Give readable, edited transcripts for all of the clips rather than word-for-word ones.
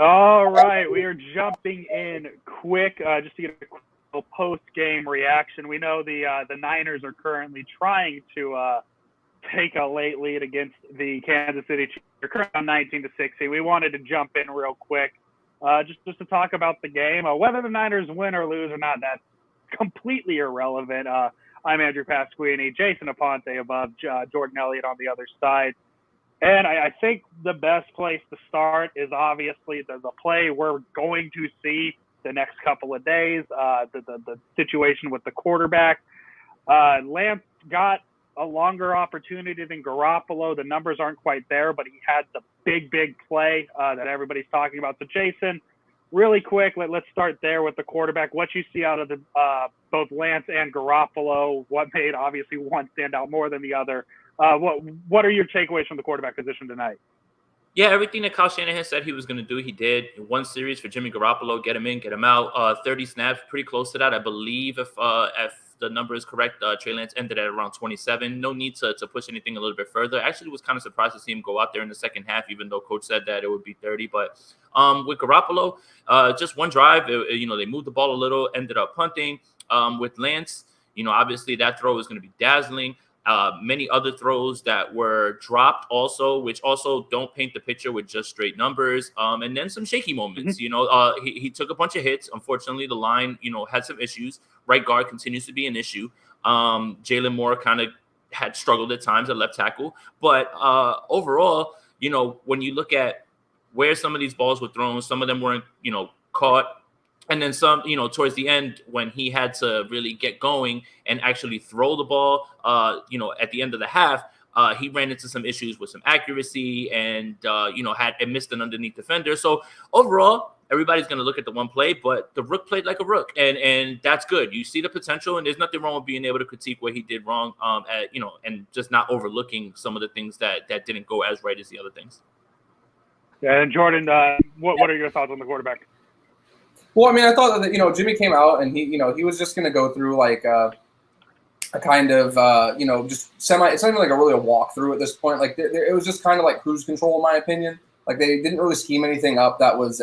All right, we are jumping in quick just to get a quick post-game reaction. We know the Niners are currently trying to take a late lead against the Kansas City Chiefs. They're currently on 19-16. We wanted to jump in real quick just to talk about the game. Whether the Niners win or lose or not, that's completely irrelevant. I'm Andrew Pasquini, Jason Aponte above, Jordan Elliott on the other side. And I think the best place to start is obviously the play we're going to see the next couple of days, the situation with the quarterback. Lance got a longer opportunity than Garoppolo. The numbers aren't quite there, but he had the big play that everybody's talking about. So, Jason, really quick, let's start there with the quarterback. What you see out of both Lance and Garoppolo, what made obviously one stand out more than the other? What are your takeaways from the quarterback position tonight? Yeah, everything that Kyle Shanahan said he was going to do, he did. In one series for Jimmy Garoppolo, get him in, get him out. 30 snaps, pretty close to that, I believe, if the number is correct. Trey Lance ended at around 27. No need to push anything a little bit further. Actually, was kind of surprised to see him go out there in the second half, even though coach said that it would be 30. But with Garoppolo, just one drive, they moved the ball a little, ended up punting. With Lance, obviously that throw is going to be dazzling. Many other throws that were dropped also, which also don't paint the picture with just straight numbers. And then some shaky moments. He took a bunch of hits. Unfortunately, the line, had some issues. Right guard continues to be an issue. Jalen Moore kind of had struggled at times at left tackle. But overall, when you look at where some of these balls were thrown, some of them weren't, caught. And then some, towards the end when he had to really get going and actually throw the ball, at the end of the half, he ran into some issues with some accuracy and, had missed an underneath defender. So overall, everybody's going to look at the one play, but the Rook played like a Rook, and that's good. You see the potential, and there's nothing wrong with being able to critique what he did wrong, and just not overlooking some of the things that didn't go as right as the other things. Yeah, and Jordan, what are your thoughts on the quarterback? Well, I mean, I thought that, Jimmy came out and he was just going to go through like a kind of, just it's not even like a walkthrough at this point. Like it was just kind of like cruise control, in my opinion. Like they didn't really scheme anything up that was,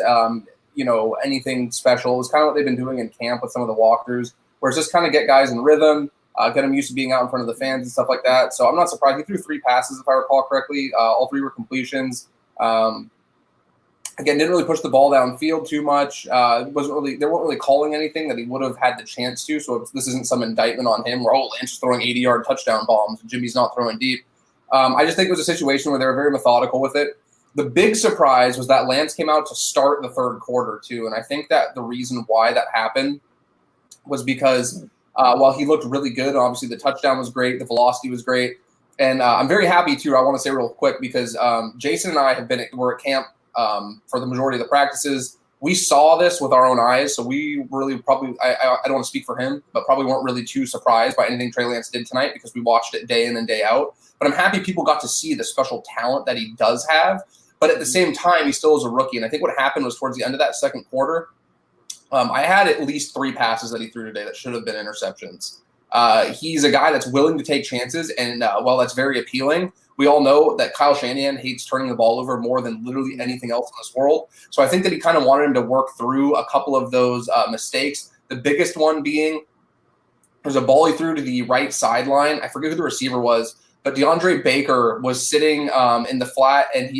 anything special. It was kind of what they've been doing in camp with some of the walkthroughs, where it's just kind of get guys in rhythm, get them used to being out in front of the fans and stuff like that. So I'm not surprised. He threw 3 passes, if I recall correctly. All 3 were completions. Again, didn't really push the ball downfield too much. They weren't really calling anything that he would have had the chance to. So this isn't some indictment on him where, Lance is throwing 80-yard touchdown bombs and Jimmy's not throwing deep. I just think it was a situation where they were very methodical with it. The big surprise was that Lance came out to start the third quarter too. And I think that the reason why that happened was because while he looked really good, obviously the touchdown was great, the velocity was great. And I'm very happy too, I want to say real quick, because Jason and I were at camp for the majority of the practices. We saw this with our own eyes, so we really probably, I don't want to speak for him, but probably weren't really too surprised by anything Trey Lance did tonight because we watched it day in and day out. But I'm happy people got to see the special talent that he does have. But at the same time, he still is a rookie. And I think what happened was towards the end of that second quarter, I had at least 3 passes that he threw today that should have been interceptions. He's a guy that's willing to take chances, and while that's very appealing, we all know that Kyle Shanahan hates turning the ball over more than literally anything else in this world. So I think that he kind of wanted him to work through a couple of those mistakes. The biggest one being there's a ball he threw to the right sideline. I forget who the receiver was, but DeAndre Baker was sitting in the flat, and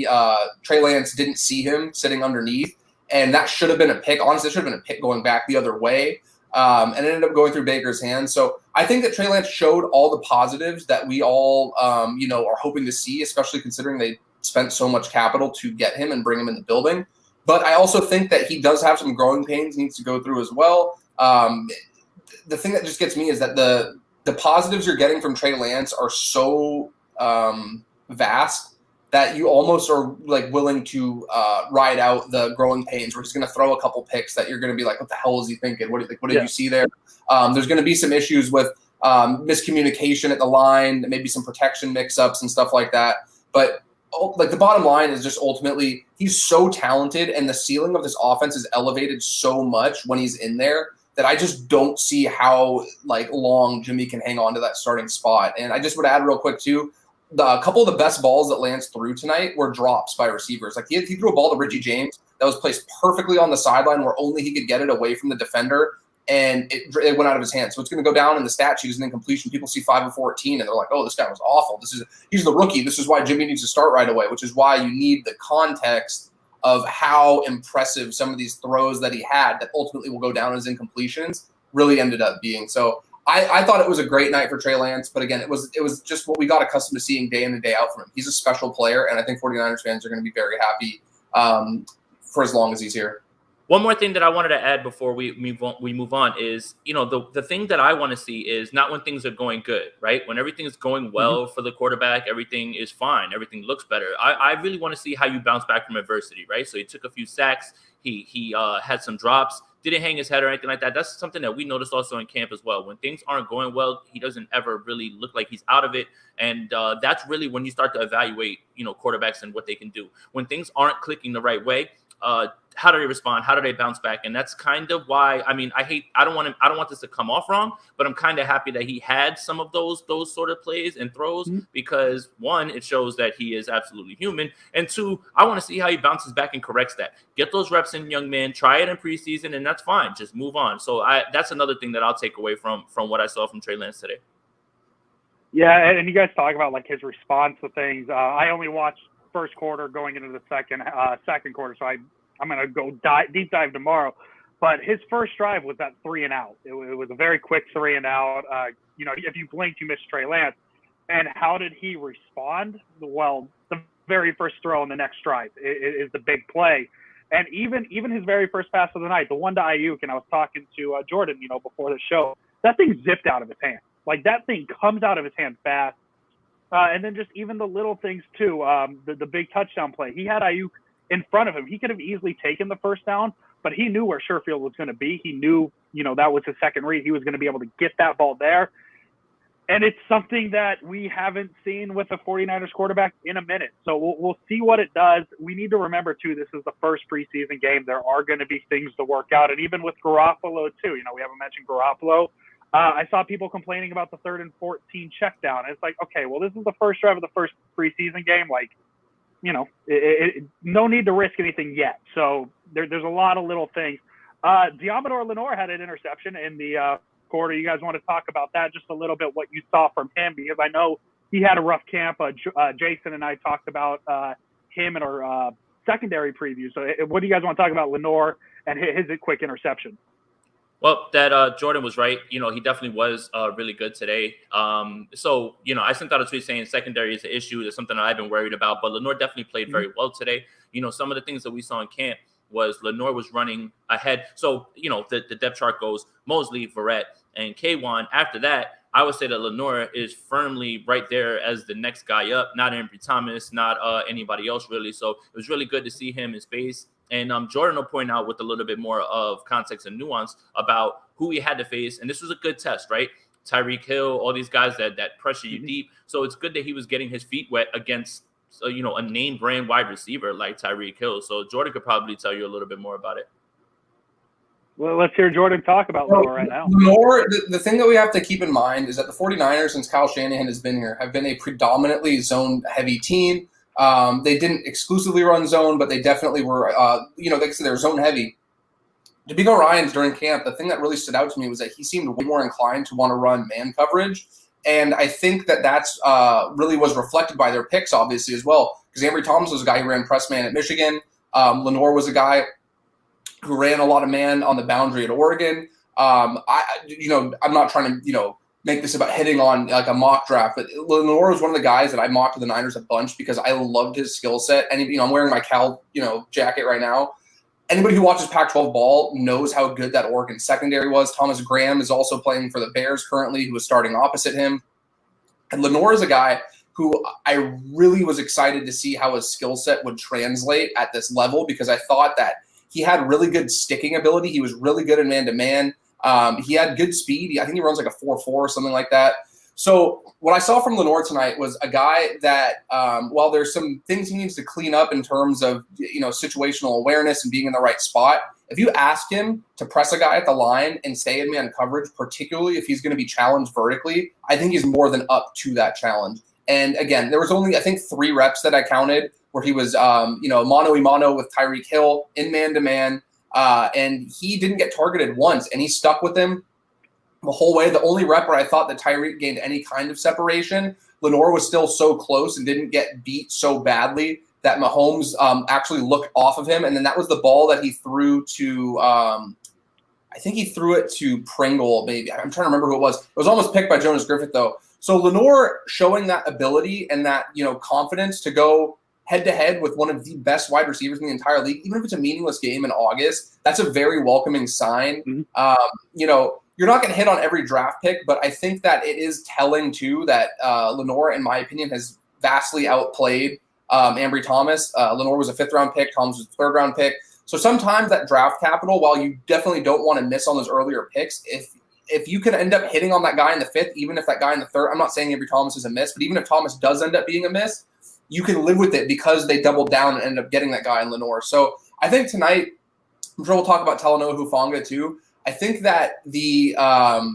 Trey Lance didn't see him sitting underneath, and that should have been a pick. Honestly, it should have been a pick going back the other way. And it ended up going through Baker's hands. So I think that Trey Lance showed all the positives that we all, are hoping to see, especially considering they spent so much capital to get him and bring him in the building. But I also think that he does have some growing pains he needs to go through as well. The thing that just gets me is that the positives you're getting from Trey Lance are so vast that you almost are like willing to ride out the growing pains where he's going to throw a couple picks that you're going to be like, what the hell is he thinking? What did you see there? There's going to be some issues with miscommunication at the line, maybe some protection mix-ups and stuff like that. But like the bottom line is just ultimately he's so talented, and the ceiling of this offense is elevated so much when he's in there that I just don't see how long Jimmy can hang on to that starting spot. And I just would add real quick too, a couple of the best balls that Lance threw tonight were drops by receivers. Like he threw a ball to Richie James that was placed perfectly on the sideline where only he could get it away from the defender, and it went out of his hands. So it's going to go down in the stat sheet as an incompletion. People see 5 of 14, and they're like, oh, this guy was awful. He's the rookie. This is why Jimmy needs to start right away, which is why you need the context of how impressive some of these throws that he had that ultimately will go down as incompletions really ended up being. So I thought it was a great night for Trey Lance, but again, it was just what we got accustomed to seeing day in and day out from him. He's a special player, and I think 49ers fans are going to be very happy for as long as he's here. One more thing that I wanted to add before we move on is, the thing that I want to see is not when things are going good, right? When everything is going well for the quarterback, everything is fine, everything looks better. I really want to see how you bounce back from adversity, right? So he took a few sacks, he had some drops, didn't hang his head or anything like that. That's something that we noticed also in camp as well. When things aren't going well, he doesn't ever really look like he's out of it. And that's really when you start to evaluate, quarterbacks and what they can do. When things aren't clicking the right way, how do they respond? How do they bounce back? And that's kind of why, I don't want this to come off wrong, but I'm kind of happy that he had some of those sort of plays and throws because one, it shows that he is absolutely human. And two, I want to see how he bounces back and corrects that. Get those reps in, young man, try it in preseason, and that's fine. Just move on. So that's another thing that I'll take away from what I saw from Trey Lance today. Yeah. And you guys talk about like his response to things. I only watched first quarter going into the second quarter. So I'm going to go deep dive tomorrow. But his first drive was that 3-and-out. It was a very quick 3-and-out. If you blinked, you missed Trey Lance. And how did he respond? Well, the very first throw on the next drive is the big play. And even his very first pass of the night, the one to Ayuk, and I was talking to Jordan, before the show, that thing zipped out of his hand. Like that thing comes out of his hand fast. And then just even the little things too, the big touchdown play. He had Ayuk in front of him. He could have easily taken the first down, but he knew where Sherfield was going to be. He knew, that was his second read. He was going to be able to get that ball there. And it's something that we haven't seen with the 49ers quarterback in a minute. So we'll see what it does. We need to remember, too, this is the first preseason game. There are going to be things to work out. And even with Garoppolo, too, we haven't mentioned Garoppolo. I saw people complaining about the 3rd and 14 check down. It's like, okay, well, this is the first drive of the first preseason game. Like, no need to risk anything yet. So there's a lot of little things. Diamador Lenore had an interception in the quarter. You guys want to talk about that just a little bit, what you saw from him, because I know he had a rough camp. Jason and I talked about him in our secondary preview. So what do you guys want to talk about Lenore and his quick interception? Well, that Jordan was right. He definitely was really good today. So, I sent out a tweet saying secondary is an issue. It's something that I've been worried about. But Lenore definitely played very well today. Some of the things that we saw in camp was Lenore was running ahead. So, the depth chart goes Mosley, Verrett, and K1. After that, I would say that Lenore is firmly right there as the next guy up, not Ambry Thomas, not anybody else really. So it was really good to see him in space. And Jordan will point out with a little bit more of context and nuance about who he had to face. And this was a good test, right? Tyreek Hill, all these guys that pressure you deep. So it's good that he was getting his feet wet against, a name brand wide receiver like Tyreek Hill. So Jordan could probably tell you a little bit more about it. Well, let's hear Jordan talk about Lenore right now. Lenore, the thing that we have to keep in mind is that the 49ers, since Kyle Shanahan has been here, have been a predominantly zone-heavy team. They didn't exclusively run zone, but they definitely were, like I said, they were zone heavy. DeMeco Ryans during camp, the thing that really stood out to me was that he seemed way more inclined to want to run man coverage. And I think that's really was reflected by their picks, obviously, as well. Because Ambry Thomas was a guy who ran press man at Michigan. Lenore was a guy who ran a lot of man on the boundary at Oregon. I'm not trying to, make this about hitting on like a mock draft, but Lenore was one of the guys that I mocked the Niners a bunch because I loved his skill set. And, I'm wearing my Cal, jacket right now. Anybody who watches Pac-12 ball knows how good that Oregon secondary was. Thomas Graham is also playing for the Bears currently, who is starting opposite him. And Lenore is a guy who I really was excited to see how his skill set would translate at this level because I thought that he had really good sticking ability. He was really good in man-to-man. He had good speed. I think he runs like a 4.4 or something like that. So what I saw from Lenore tonight was a guy that, while there's some things he needs to clean up in terms of, situational awareness and being in the right spot, if you ask him to press a guy at the line and stay in man coverage, particularly if he's going to be challenged vertically, I think he's more than up to that challenge. And again, there was only, I think, 3 reps that I counted where he was, mano-a-mano with Tyreek Hill in man-to-man. And he didn't get targeted once, and he stuck with him the whole way. The only rep where I thought that Tyreek gained any kind of separation, Lenore was still so close and didn't get beat so badly that Mahomes actually looked off of him. And then that was the ball that he threw to I think he threw it to Pringle, maybe. I'm trying to remember who it was. It was almost picked by Jonas Griffith, though. So Lenore showing that ability and that, confidence to go head-to-head with one of the best wide receivers in the entire league, even if it's a meaningless game in August, that's a very welcoming sign. Mm-hmm. You're not going to hit on every draft pick, but I think that it is telling, too, that Lenore, in my opinion, has vastly outplayed Ambry Thomas. Lenore was a 5th-round pick. Thomas was a 3rd-round pick. So sometimes that draft capital, while you definitely don't want to miss on those earlier picks, if you can end up hitting on that guy in the 5th, even if that guy in the 3rd, I'm not saying Ambry Thomas is a miss, but even if Thomas does end up being a miss, you can live with it because they doubled down and ended up getting that guy in Lenore. So I think tonight, I'm sure we'll talk about Talanoa Hufanga too. I think that the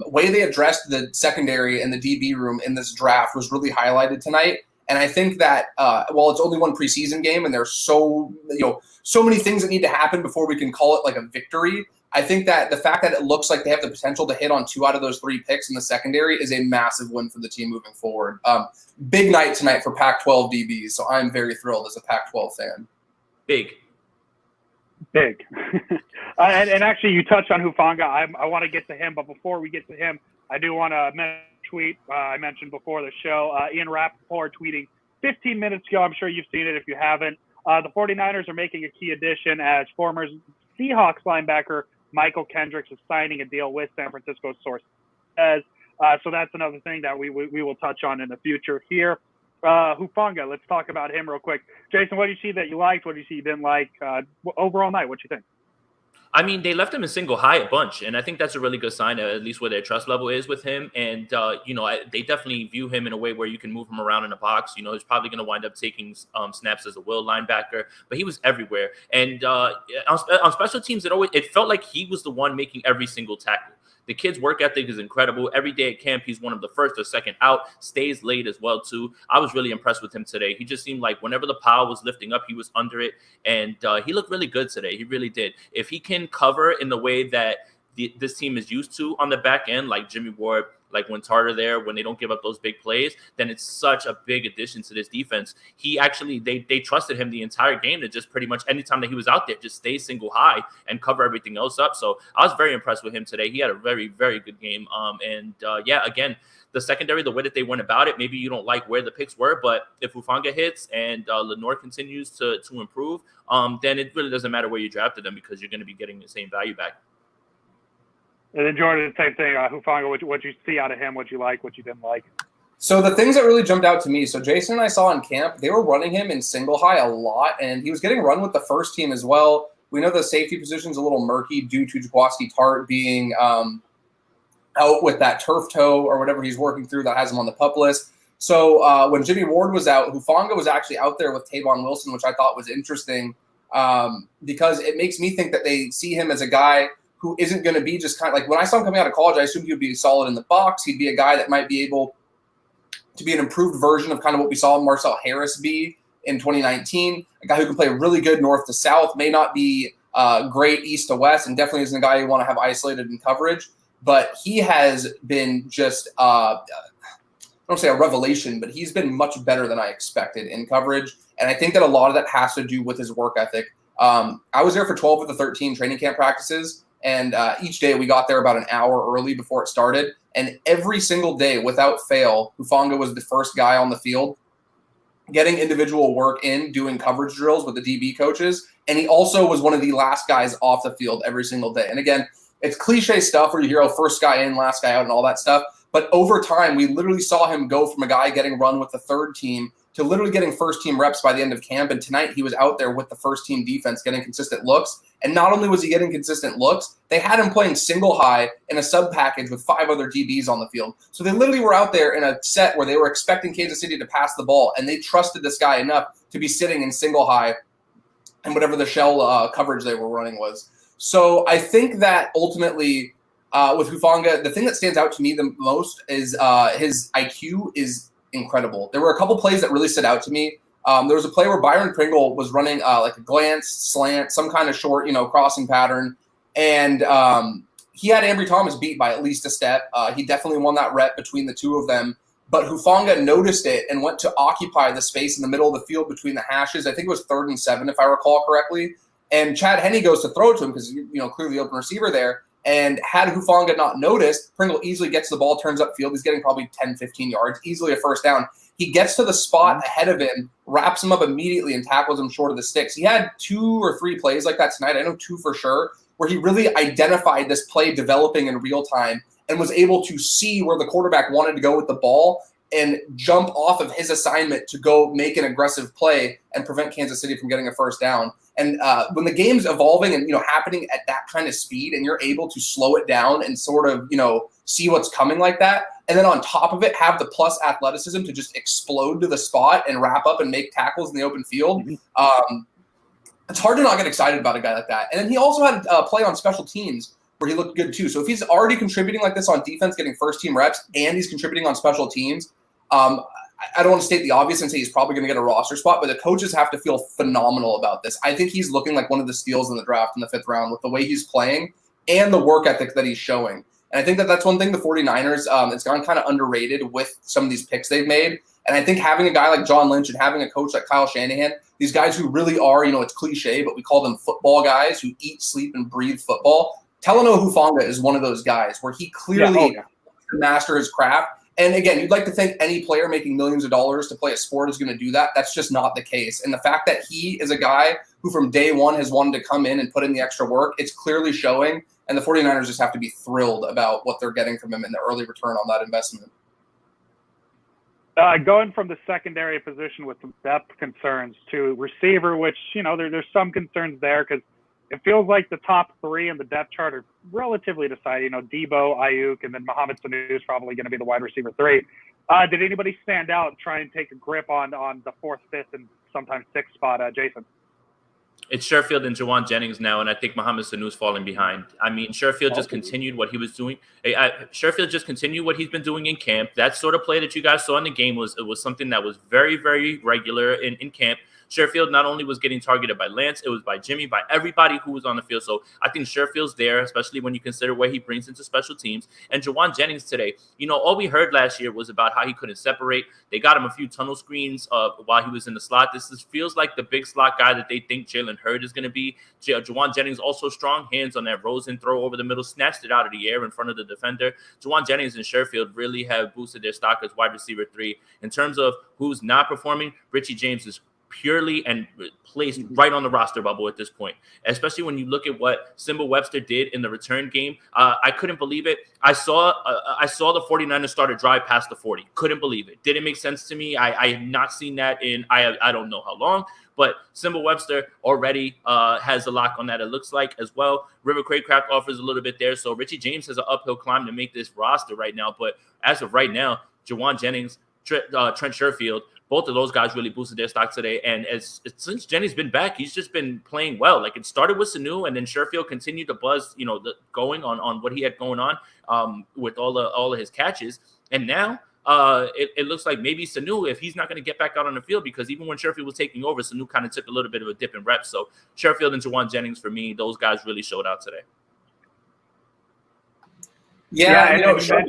way they addressed the secondary and the DB room in this draft was really highlighted tonight. And I think that while it's only one preseason game and there's so many things that need to happen before we can call it like a victory, I think that the fact that it looks like they have the potential to hit on 2 out of those 3 picks in the secondary is a massive win for the team moving forward. Big night tonight for Pac-12 DBs, so I'm very thrilled as a Pac-12 fan. Big. And actually, you touched on Hufanga. I want to get to him, but before we get to him, I do want to mention a tweet I mentioned before the show. Ian Rappaport tweeting 15 minutes ago. I'm sure you've seen it if you haven't. The 49ers are making a key addition as former Seahawks linebacker Michael Kendricks is signing a deal with San Francisco, source says. So that's another thing that we will touch on in the future here. Hufanga, let's talk about him real quick. Jason, what do you see that you liked? What do you see you didn't like? Overall night, what do you think? I mean, they left him in single high a bunch, and I think that's a really good sign, at least where their trust level is with him. And, they definitely view him in a way where you can move him around in a box. He's probably going to wind up taking snaps as a will linebacker, but he was everywhere. And on special teams, it felt like he was the one making every single tackle. The kid's work ethic is incredible. Every day at camp, he's one of the first or second out, stays late as well, too. I was really impressed with him today. He just seemed like whenever the pile was lifting up, he was under it. And he looked really good today. He really did. If he can cover in the way that this team is used to on the back end, like Jimmy Ward, like when Tarter there, when they don't give up those big plays, then it's such a big addition to this defense. He actually, they trusted him the entire game to just pretty much anytime that he was out there, just stay single high and cover everything else up. So I was very impressed with him today. He had a very, very good game. Again, the secondary, the way that they went about it, maybe you don't like where the picks were, but if Hufanga hits and Lenore continues to improve, then it really doesn't matter where you drafted them because you're going to be getting the same value back. And then Jordan, same thing. Hufanga, what you see out of him, what you like, what you didn't like. So the things that really jumped out to me, so Jason and I saw in camp, they were running him in single high a lot, and he was getting run with the first team as well. We know the safety position's a little murky due to Jaquaski Tart being out with that turf toe or whatever he's working through that has him on the PUP list. So when Jimmy Ward was out, Hufanga was actually out there with Tavon Wilson, which I thought was interesting because it makes me think that they see him as a guy who isn't going to be just kind of like when I saw him coming out of college, I assumed he would be solid in the box. He'd be a guy that might be able to be an improved version of kind of what we saw Marcel Harris be in 2019, a guy who can play really good north to south, may not be great east to west, and definitely isn't a guy you want to have isolated in coverage. But he has been just, I don't say a revelation, but he's been much better than I expected in coverage. And I think that a lot of that has to do with his work ethic. I was there for 12 of the 13 training camp practices. And each day we got there about an hour early before it started. And every single day, without fail, Hufanga was the first guy on the field getting individual work in, doing coverage drills with the DB coaches. And he also was one of the last guys off the field every single day. And again, it's cliche stuff where you hear, first guy in, last guy out and all that stuff. But over time, we literally saw him go from a guy getting run with the third team to literally getting first-team reps by the end of camp. And tonight he was out there with the first-team defense getting consistent looks. And not only was he getting consistent looks, they had him playing single high in a sub-package with 5 other DBs on the field. So they literally were out there in a set where they were expecting Kansas City to pass the ball, and they trusted this guy enough to be sitting in single high and whatever the shell coverage they were running was. So I think that ultimately with Hufanga, the thing that stands out to me the most is his IQ is incredible. There were a couple plays that really stood out to me. There was a play where Byron Pringle was running like a glance, slant, some kind of short, crossing pattern. And he had Ambry Thomas beat by at least a step. He definitely won that rep between the two of them. But Hufanga noticed it and went to occupy the space in the middle of the field between the hashes. I think it was 3rd and 7, if I recall correctly. And Chad Henne goes to throw to him because, clearly open receiver there. And had Hufanga not noticed, Pringle easily gets the ball, turns upfield. He's getting probably 10, 15 yards, easily a first down. He gets to the spot ahead of him, wraps him up immediately, and tackles him short of the sticks. He had 2 or 3 plays like that tonight. I know 2 for sure, where he really identified this play developing in real time and was able to see where the quarterback wanted to go with the ball and jump off of his assignment to go make an aggressive play and prevent Kansas City from getting a first down. And when the game's evolving and, happening at that kind of speed and you're able to slow it down and sort of, see what's coming like that, and then on top of it, have the plus athleticism to just explode to the spot and wrap up and make tackles in the open field, it's hard to not get excited about a guy like that. And then he also had a play on special teams where he looked good too. So if he's already contributing like this on defense, getting first-team reps, and he's contributing on special teams, I don't want to state the obvious and say he's probably going to get a roster spot, but the coaches have to feel phenomenal about this. I think he's looking like one of the steals in the draft in the 5th round with the way he's playing and the work ethic that he's showing. And I think that that's one thing the 49ers, it's gone kind of underrated with some of these picks they've made. And I think having a guy like John Lynch and having a coach like Kyle Shanahan, these guys who really are, it's cliche, but we call them football guys who eat, sleep, and breathe football. Talanoa Hufanga is one of those guys where he clearly wants to master his craft. And again, you'd like to think any player making millions of dollars to play a sport is going to do that. That's just not the case. And the fact that he is a guy who from day one has wanted to come in and put in the extra work, it's clearly showing. And the 49ers just have to be thrilled about what they're getting from him in the early return on that investment. Going from the secondary position with some depth concerns to receiver, which, there's some concerns there because it feels like the top 3 in the depth chart are relatively decided. Debo, Ayuk, and then Mohamed Sanu is probably going to be the wide receiver 3. Did anybody stand out and try and take a grip on the 4th, 5th, and sometimes 6th spot, Jason? It's Sherfield and Jawan Jennings now, and I think Mohamed Sanu's falling behind. I mean, Sherfield just continued what he was doing. Sherfield just continued what he's been doing in camp. That sort of play that you guys saw in the game was something that was very, very regular in camp. Sherfield not only was getting targeted by Lance, it was by Jimmy, by everybody who was on the field. So I think Sherfield's there, especially when you consider what he brings into special teams. And Jawan Jennings today, all we heard last year was about how he couldn't separate. They got him a few tunnel screens while he was in the slot. This feels like the big slot guy that they think Jalen Hurd is going to be. Jawan Jennings also strong hands on that Rosen throw over the middle, snatched it out of the air in front of the defender. Jawan Jennings and Sherfield really have boosted their stock as wide receiver 3. In terms of who's not performing, Richie James is purely and placed right on the roster bubble at this point, especially when you look at what Simba Webster did in the return game. I couldn't believe it. I saw the 49ers start a drive past the 40. Couldn't believe it. Didn't make sense to me. I have not seen that in I don't know how long, but Simba Webster already has a lock on that, it looks like, as well. River Craycraft offers a little bit there. So Richie James has an uphill climb to make this roster right now. But as of right now, Jawan Jennings, Trent Sherfield, both of those guys really boosted their stock today. And since Jenny's been back, he's just been playing well. Like, it started with Sanu, and then Sherfield continued to buzz, going on what he had going on with all of his catches. And now it looks like maybe Sanu, if he's not going to get back out on the field, because even when Sherfield was taking over, Sanu kind of took a little bit of a dip in reps. So Sherfield and Jawan Jennings, for me, those guys really showed out today. Yeah, sorry.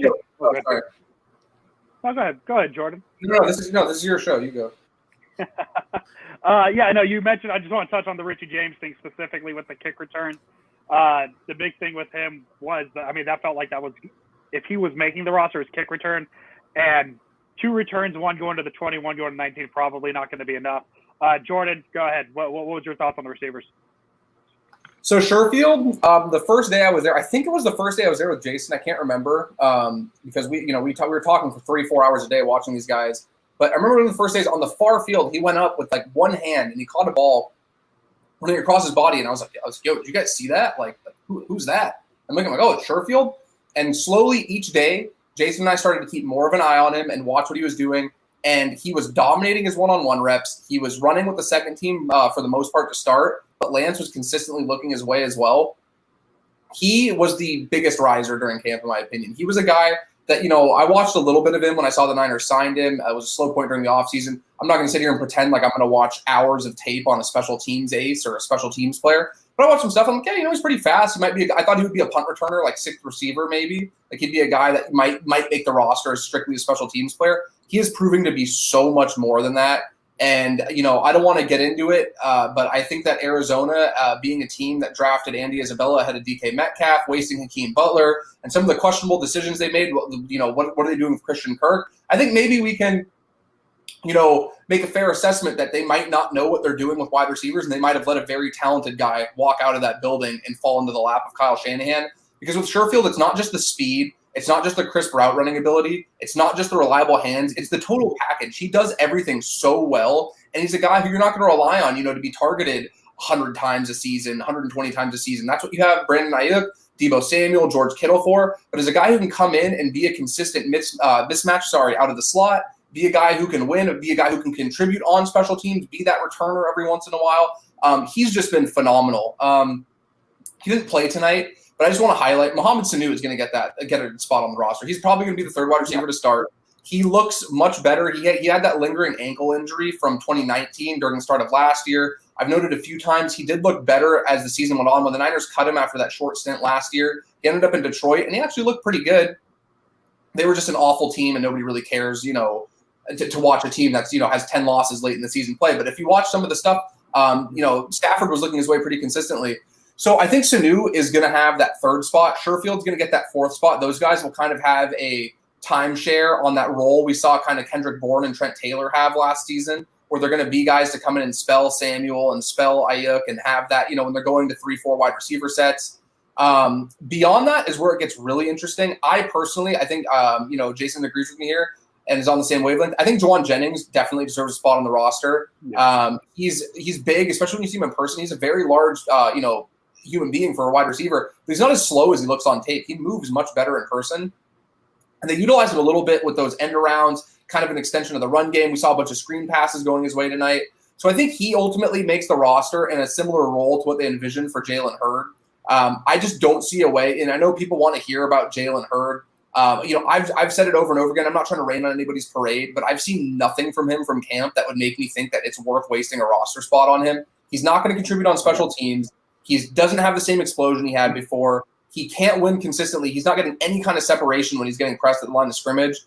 Oh, go ahead, Jordan. No, this is your show. You go. You mentioned, I just want to touch on the Richie James thing specifically with the kick return. The big thing with him was, that felt like that was, if he was making the roster, his kick return, and 2 returns, one going to the 20, one going to 19, probably not going to be enough. Jordan, go ahead. What was your thoughts on the receivers? So Sherfield, the first day I was there, I think it was the first day I was there with Jason. I can't remember because we were talking for 3-4 hours a day watching these guys. But I remember one of the first days on the far field, he went up with like one hand and he caught a ball running across his body, and I was like, yo, did you guys see that? Like, who's that? I'm like, oh, it's Sherfield. And slowly each day, Jason and I started to keep more of an eye on him and watch what he was doing. And he was dominating his one-on-one reps. He was running with the second team for the most part to start, but Lance was consistently looking his way as well. He was the biggest riser during camp, in my opinion. He was a guy that, I watched a little bit of him when I saw the Niners signed him. It was a slow point during the offseason. I'm not going to sit here and pretend like I'm going to watch hours of tape on a special teams ace or a special teams player. But I watched some stuff. I'm like, yeah, he's pretty fast. I thought he would be a punt returner, like sixth receiver maybe. Like he'd be a guy that might make the roster as strictly a special teams player. He is proving to be so much more than that. And, I don't want to get into it, but I think that Arizona, being a team that drafted Andy Isabella ahead of DK Metcalf, wasting Hakeem Butler, and some of the questionable decisions they made, what are they doing with Christian Kirk? I think maybe we can, make a fair assessment that they might not know what they're doing with wide receivers, and they might have let a very talented guy walk out of that building and fall into the lap of Kyle Shanahan. Because with Sherfield, it's not just the speed. It's not just the crisp route running ability. It's not just the reliable hands. It's the total package. He does everything so well, and he's a guy who you're not going to rely on, to be targeted 100 times a season, 120 times a season. That's what you have Brandon Ayuk, Deebo Samuel, George Kittle for. But as a guy who can come in and be a consistent mismatch out of the slot, be a guy who can win, be a guy who can contribute on special teams, be that returner every once in a while, he's just been phenomenal. He didn't play tonight. But I just want to highlight Mohamed Sanu is going to get a spot on the roster. He's probably going to be the third wide receiver to start. He looks much better. He had that lingering ankle injury from 2019 during the start of last year. I've noted a few times he did look better as the season went on. When the Niners cut him after that short stint last year, he ended up in Detroit, and he actually looked pretty good. They were just an awful team, and nobody really cares, to watch a team that's, has 10 losses late in the season play. But if you watch some of the stuff, Stafford was looking his way pretty consistently. So I think Sanu is going to have that third spot. Sherfield's going to get that fourth spot. Those guys will kind of have a timeshare on that role we saw kind of Kendrick Bourne and Trent Taylor have last season, where they're going to be guys to come in and spell Samuel and spell Ayuk and have that, when they're going to 3-4 wide receiver sets. Beyond that is where it gets really interesting. I think, Jason agrees with me here and is on the same wavelength. I think Juwan Jennings definitely deserves a spot on the roster. Yeah. He's big, especially when you see him in person. He's a very large, human being for a wide receiver, but he's not as slow as he looks on tape. He moves much better in person. And they utilize him a little bit with those end arounds, kind of an extension of the run game. We saw a bunch of screen passes going his way tonight. So I think he ultimately makes the roster in a similar role to what they envisioned for Jalen Hurd. I just don't see a way, and I know people want to hear about Jalen Hurd. I've said it over and over again. I'm not trying to rain on anybody's parade, but I've seen nothing from him from camp that would make me think that it's worth wasting a roster spot on him. He's not going to contribute on special teams. He doesn't have the same explosion he had before. He can't win consistently. He's not getting any kind of separation when he's getting pressed at the line of scrimmage.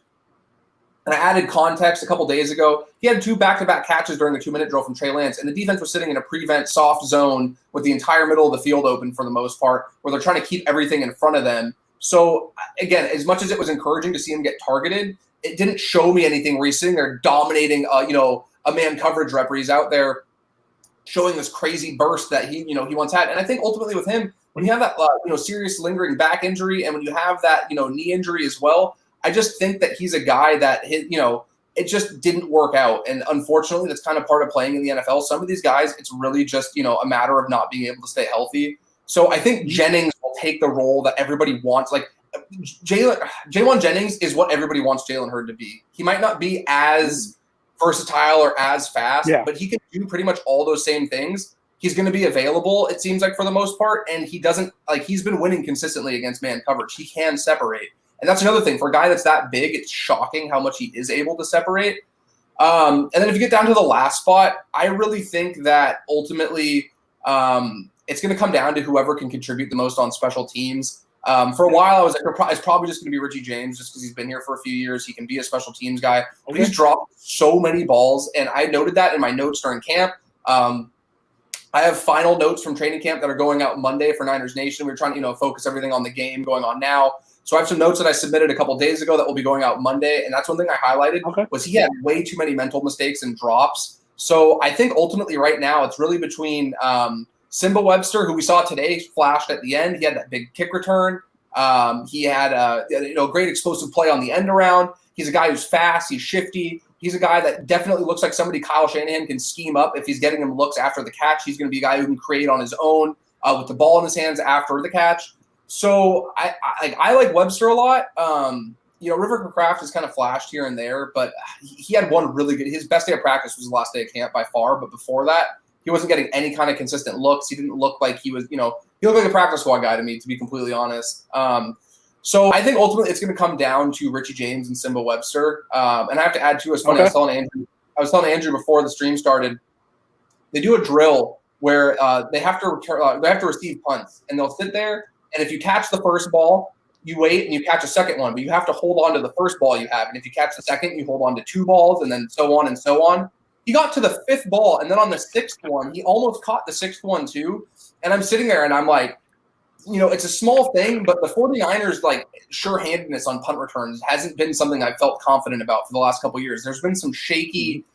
And I added context a couple days ago. He had 2 back-to-back catches during the 2-minute drill from Trey Lance, and the defense was sitting in a prevent soft zone with the entire middle of the field open for the most part, where they're trying to keep everything in front of them. So, again, as much as it was encouraging to see him get targeted, it didn't show me anything where he's sitting there dominating, a man coverage rep where he's out there showing this crazy burst that he once had. And I think ultimately with him, when you have that, serious lingering back injury, and when you have that, knee injury as well, I just think that he's a guy that, it just didn't work out. And unfortunately, that's kind of part of playing in the NFL. Some of these guys, it's really just, a matter of not being able to stay healthy. So I think Jennings will take the role that everybody wants. Like Jaywan Jennings is what everybody wants Jalen Hurd to be. He might not be as versatile or as fast, but he can do pretty much all those same things. He's going to be available, it seems like, for the most part, and he's been winning consistently against man coverage. He can separate. And that's another thing. For a guy that's that big, it's shocking how much he is able to separate. And then if you get down to the last spot, I really think that ultimately it's going to come down to whoever can contribute the most on special teams. For a while, I was like, it's probably just going to be Richie James, just because he's been here for a few years. He can be a special teams guy. But he's dropped so many balls, and I noted that in my notes during camp. I have final notes from training camp that are going out Monday for Niners Nation. We're trying to, focus everything on the game going on now. So I have some notes that I submitted a couple days ago that will be going out Monday, and that's one thing I highlighted was he had way too many mental mistakes and drops. So I think ultimately right now it's really between Simba Webster, who we saw today flashed at the end. He had that big kick return. He had a great explosive play on the end around. He's a guy who's fast. He's shifty. He's a guy that definitely looks like somebody Kyle Shanahan can scheme up if he's getting him looks after the catch. He's going to be a guy who can create on his own with the ball in his hands after the catch. So I like Webster a lot. River Craft has kind of flashed here and there, but he had one really good. His best day of practice was the last day of camp by far. But before that, he wasn't getting any kind of consistent looks. He didn't look like he was, he looked like a practice squad guy to me, to be completely honest. So I think ultimately it's going to come down to Richie James and Simba Webster. And I have to add too, it's funny. Okay. I was telling Andrew before the stream started. They do a drill where they have to receive punts, and they'll sit there. And if you catch the first ball, you wait and you catch a second one, but you have to hold on to the first ball you have. And if you catch the second, you hold on to 2 balls, and then so on and so on. He got to the 5th ball, and then on the 6th one, he almost caught the 6th one too. And I'm sitting there, and I'm like, it's a small thing, but the 49ers, like, sure-handedness on punt returns hasn't been something I've felt confident about for the last couple of years. There's been some shaky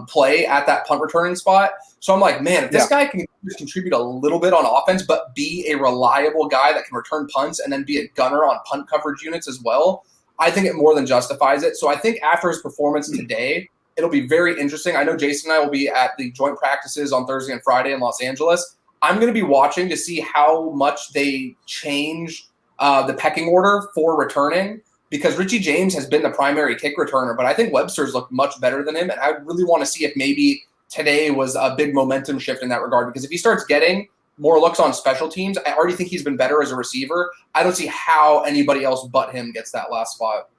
play at that punt returning spot. So I'm like, man, if this guy can just contribute a little bit on offense, but be a reliable guy that can return punts and then be a gunner on punt coverage units as well, I think it more than justifies it. So I think after his performance today, it'll be very interesting. I know Jason and I will be at the joint practices on Thursday and Friday in Los Angeles. I'm going to be watching to see how much they change the pecking order for returning, because Richie James has been the primary kick returner, but I think Webster's looked much better than him, and I really want to see if maybe today was a big momentum shift in that regard, because if he starts getting more looks on special teams, I already think he's been better as a receiver. I don't see how anybody else but him gets that last spot.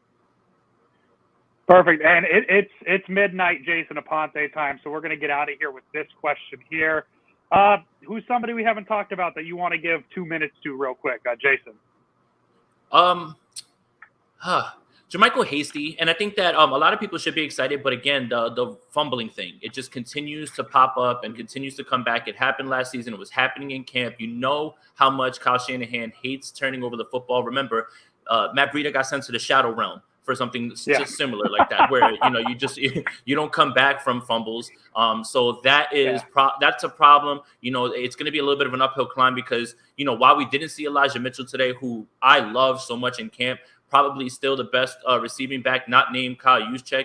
Perfect. And it's midnight, Jason Aponte time, so we're going to get out of here with this question here. Who's somebody we haven't talked about that you want to give 2 minutes to real quick, Jason? Jermichael Hasty, and I think that a lot of people should be excited, but again, the fumbling thing, it just continues to pop up and continues to come back. It happened last season. It was happening in camp. You know how much Kyle Shanahan hates turning over the football. Remember, Matt Breida got sent to the shadow realm for something just similar like that, where you don't come back from fumbles. So that is that's a problem. It's going to be a little bit of an uphill climb, because while we didn't see Elijah Mitchell today, who I love so much in camp, probably still the best receiving back, not named Kyle Juszczyk,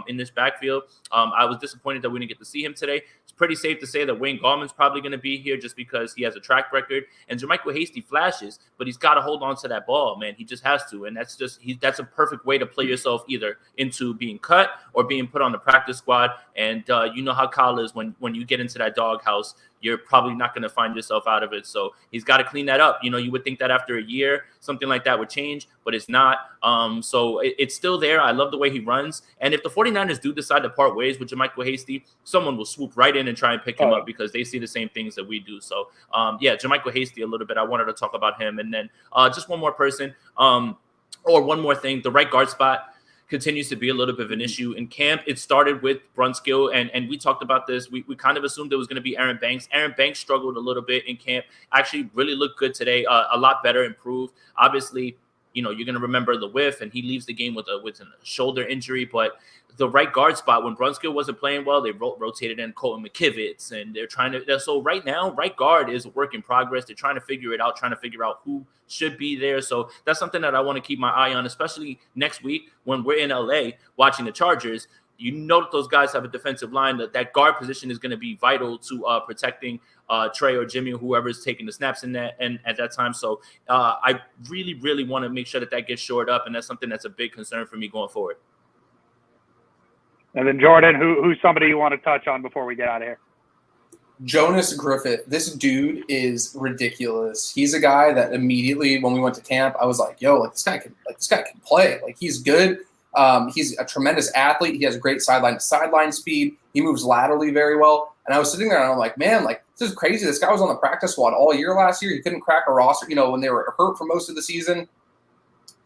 in this backfield. I was disappointed that we didn't get to see him today. It's pretty safe to say that Wayne Gallman's probably going to be here just because he has a track record. And Jermichael Hasty flashes, but he's got to hold on to that ball, man. He just has to. And that's a perfect way to play yourself either into being cut or being put on the practice squad. And you know how Kyle is when you get into that doghouse. You're probably not going to find yourself out of it. So he's got to clean that up. You would think that after a year, something like that would change, but it's not. So it's still there. I love the way he runs. And if the 49ers do decide to part ways with Jermichael Hasty, someone will swoop right in and try and pick him up, because they see the same things that we do. So, Jermichael Hasty a little bit. I wanted to talk about him. And then just one more person or one more thing, the right guard spot continues to be a little bit of an issue in camp. It started with Brunskill, and we talked about this. We kind of assumed it was going to be Aaron Banks. Aaron Banks struggled a little bit in camp. Actually really looked good today, a lot better, improved. Obviously, you're going to remember the whiff, and he leaves the game with a shoulder injury. But the right guard spot, when Brunskill wasn't playing well, they rotated in Colton McKivitz, and they're trying to. So right now, right guard is a work in progress. They're trying to figure it out, trying to figure out who should be there. So that's something that I want to keep my eye on, especially next week when we're in LA watching the Chargers. You know that those guys have a defensive line. That guard position is going to be vital to protecting Trey or Jimmy, or whoever's taking the snaps in that and at that time. So I really, really want to make sure that gets shored up, and that's something that's a big concern for me going forward. And then Jordan, who's somebody you want to touch on before we get out of here? Jonas Griffith. This dude is ridiculous. He's a guy that immediately when we went to camp, I was like, "Yo, this guy can play. Like, he's good. He's a tremendous athlete. He has great sideline to sideline speed. He moves laterally very well." And I was sitting there and I'm like, "Man, like, this is crazy. This guy was on the practice squad all year last year. He couldn't crack a roster, when they were hurt for most of the season."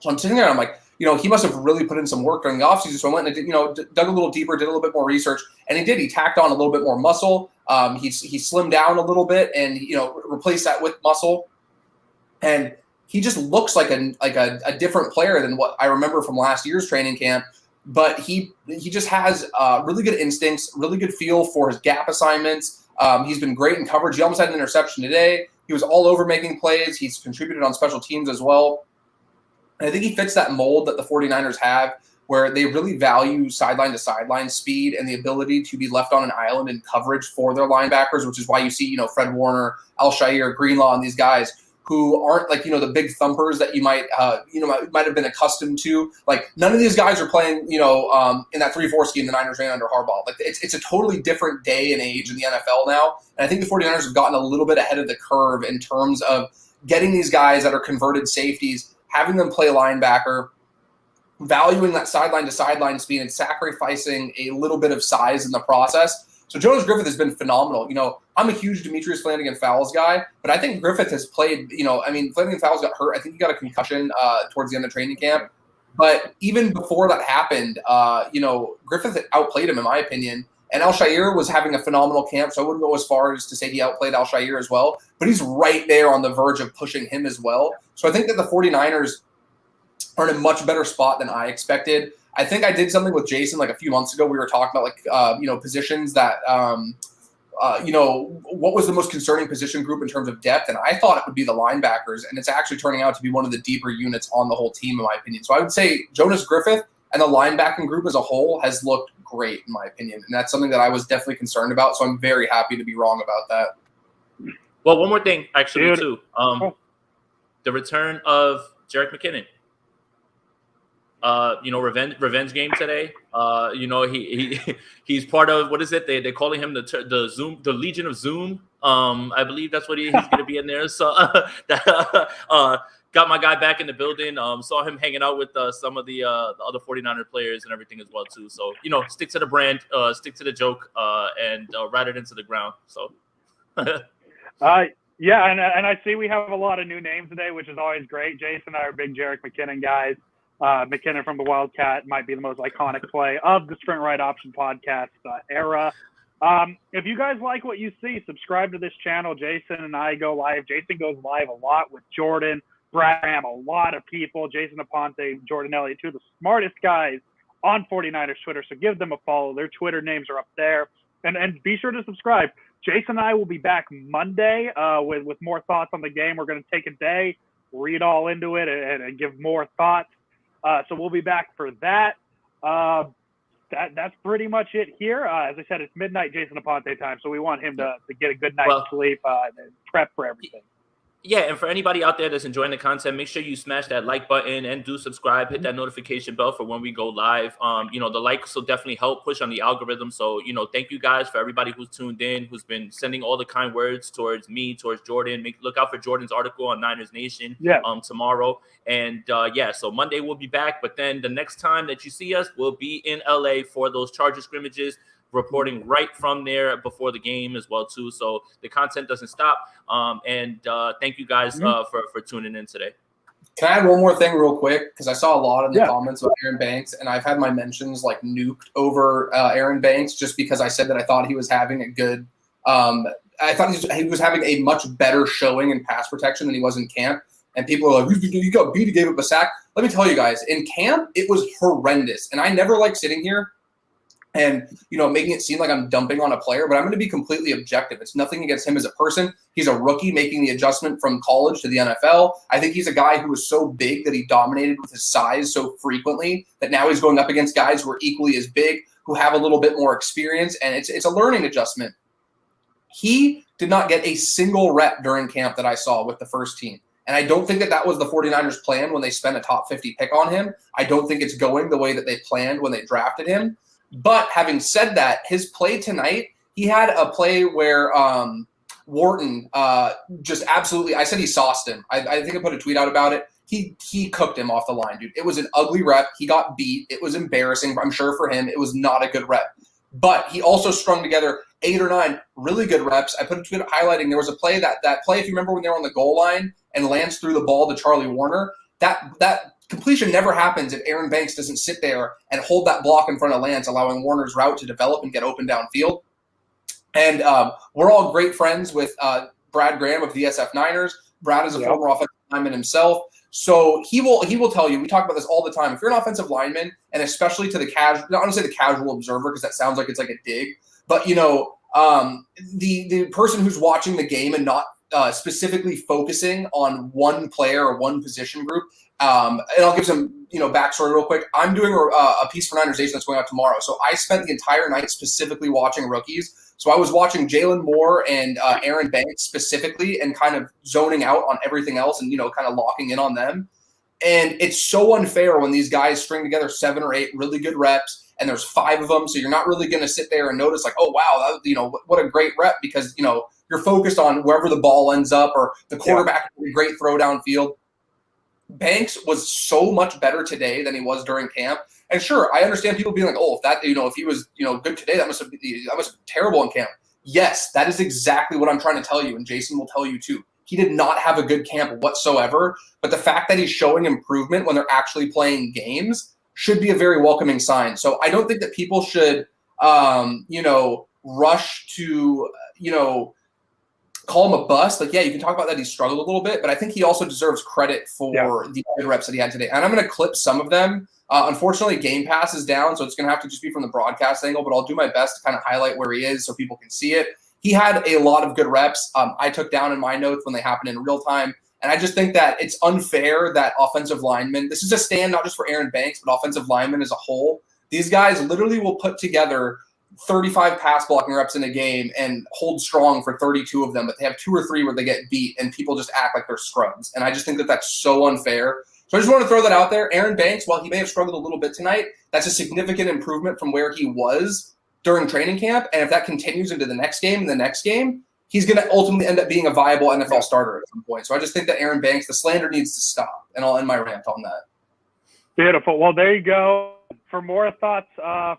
So I'm sitting there and I'm like, he must have really put in some work during the offseason. So I went and dug a little deeper, did a little bit more research, and he did. He tacked on a little bit more muscle. He slimmed down a little bit and replaced that with muscle, and he just looks like a different player than what I remember from last year's training camp. But he just has really good instincts, really good feel for his gap assignments. He's been great in coverage. He almost had an interception today. He was all over making plays. He's contributed on special teams as well. And I think he fits that mold that the 49ers have, where they really value sideline-to-sideline speed and the ability to be left on an island in coverage for their linebackers, which is why you see, Fred Warner, Al-Shaair, Greenlaw, and these guys who aren't like, the big thumpers that you might have been accustomed to. Like, none of these guys are playing, in that 3-4 scheme the Niners ran under Harbaugh. Like, it's a totally different day and age in the NFL now. And I think the 49ers have gotten a little bit ahead of the curve in terms of getting these guys that are converted safeties, having them play linebacker, valuing that sideline to sideline speed and sacrificing a little bit of size in the process. So Jonas Griffith has been phenomenal. I'm a huge Demetrius Flanagan-Fowles guy, but I think Griffith has played, Flanagan-Fowles got hurt. I think he got a concussion towards the end of training camp. But even before that happened, Griffith outplayed him, in my opinion. And Al-Shaair was having a phenomenal camp, so I wouldn't go as far as to say he outplayed Al-Shaair as well. But he's right there on the verge of pushing him as well. So I think that the 49ers are in a much better spot than I expected. I think I did something with Jason like a few months ago. We were talking about positions that, what was the most concerning position group in terms of depth. And I thought it would be the linebackers. And it's actually turning out to be one of the deeper units on the whole team, in my opinion. So I would say Jonas Griffith and the linebacking group as a whole has looked great, in my opinion. And that's something that I was definitely concerned about. So I'm very happy to be wrong about that. Well, one more thing, actually, too. The return of Jerick McKinnon. Revenge game today. He's part of, what is it? They're calling him the Legion of Zoom. I believe that's what he's going to be in there. So got my guy back in the building. Saw him hanging out with some of the other 49er players and everything as well too. So stick to the brand, stick to the joke, and ride it into the ground. So. Yeah, and I see we have a lot of new names today, which is always great. Jason and I are big Jerick McKinnon guys. McKinnon from the Wildcat might be the most iconic play of the Sprint Right Option podcast era. If you guys like what you see, subscribe to this channel. Jason and I go live. Jason goes live a lot with Jordan, Brad, a lot of people. Jason Aponte, Jordan Elliott, two of the smartest guys on 49ers Twitter. So give them a follow. Their Twitter names are up there. And be sure to subscribe. Jason and I will be back Monday with more thoughts on the game. We're going to take a day, read all into it, and give more thoughts. So we'll be back for that. That's pretty much it here. As I said, it's midnight Jason Aponte time, so we want him to get a good night's sleep and prep for everything. Yeah, and for anybody out there that's enjoying the content, make sure you smash that like button and do subscribe. Hit that notification bell for when we go live. The likes will definitely help push on the algorithm. So, thank you guys for everybody who's tuned in, who's been sending all the kind words towards me, towards Jordan. Look out for Jordan's article on Niners Nation tomorrow. And, so Monday we'll be back. But then the next time that you see us, we'll be in LA for those Charger scrimmages, reporting right from there before the game as well too. So the content doesn't stop. Thank you guys for tuning in today. Can I add one more thing real quick? Because I saw a lot in the comments about Aaron Banks, and I've had my mentions nuked over Aaron Banks just because I said that I thought he was having a good I thought he was having a much better showing in pass protection than he was in camp. And people are like, you got beat, he gave up a sack. Let me tell you guys, in camp, it was horrendous. And I never like sitting here and, making it seem like I'm dumping on a player, but I'm going to be completely objective. It's nothing against him as a person. He's a rookie making the adjustment from college to the NFL. I think he's a guy who was so big that he dominated with his size so frequently that now he's going up against guys who are equally as big, who have a little bit more experience, and it's a learning adjustment. He did not get a single rep during camp that I saw with the first team. And I don't think that was the 49ers' plan when they spent a top 50 pick on him. I don't think it's going the way that they planned when they drafted him. But having said that, his play tonight, he had a play where Wharton just absolutely – I said he sauced him. I think I put a tweet out about it. He cooked him off the line, dude. It was an ugly rep. He got beat. It was embarrassing, I'm sure, for him. It was not a good rep. But he also strung together 8 or 9 really good reps. I put a tweet highlighting there was a play, that play, if you remember when they were on the goal line and Lance threw the ball to Charlie Warner, that completion never happens if Aaron Banks doesn't sit there and hold that block in front of Lance, allowing Warner's route to develop and get open downfield. And we're all great friends with Brad Graham of the SF Niners. Brad is a former offensive lineman himself. So he will tell you, we talk about this all the time. If you're an offensive lineman, and especially to the casual, not to say the casual observer, because that sounds like it's like a dig, but the person who's watching the game and not specifically focusing on one player or one position group. And I'll give some backstory real quick. I'm doing a piece for Niners Nation that's going out tomorrow. So I spent the entire night specifically watching rookies. So I was watching Jalen Moore and Aaron Banks specifically and kind of zoning out on everything else and, kind of locking in on them. And it's so unfair when these guys string together 7 or 8 really good reps and there's 5 of them. So you're not really going to sit there and notice like, oh, wow, what a great rep because, you're focused on wherever the ball ends up or the quarterback, great throw downfield. Banks was so much better today than he was during camp. And sure, I understand people being like, oh, if he was, good today, that must have been terrible in camp. Yes, that is exactly what I'm trying to tell you, and Jason will tell you too. He did not have a good camp whatsoever, but the fact that he's showing improvement when they're actually playing games should be a very welcoming sign. So I don't think that people should, rush to, call him a bust. Like, yeah, you can talk about that he struggled a little bit, but I think he also deserves credit for the good reps that he had today. And I'm going to clip some of them. Unfortunately, Game Pass is down, so it's going to have to just be from the broadcast angle, but I'll do my best to kind of highlight where he is so people can see it. He had a lot of good reps. I took down in my notes when they happened in real time. And I just think that it's unfair that offensive linemen, this is a stand not just for Aaron Banks, but offensive linemen as a whole. These guys literally will put together 35 pass blocking reps in a game and hold strong for 32 of them, but they have 2 or 3 where they get beat and people just act like they're scrubs. And I just think that that's so unfair. So I just want to throw that out there. Aaron Banks, while he may have struggled a little bit tonight, that's a significant improvement from where he was during training camp. And if that continues into the next game and the next game, he's going to ultimately end up being a viable NFL starter at some point. So I just think that Aaron Banks, the slander needs to stop. And I'll end my rant on that. Beautiful. Well, there you go. For more thoughts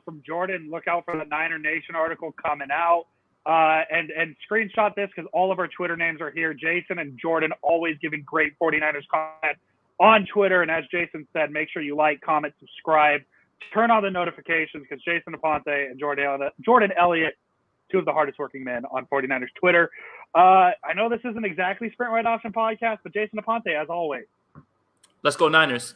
from Jordan, look out for the Niner Nation article coming out. And screenshot this because all of our Twitter names are here. Jason and Jordan always giving great 49ers content on Twitter. And as Jason said, make sure you like, comment, subscribe, turn on the notifications because Jason Aponte and Jordan Elliott, 2 of the hardest working men on 49ers Twitter. I know this isn't exactly Sprint Right Option Podcast, but Jason Aponte, as always. Let's go Niners.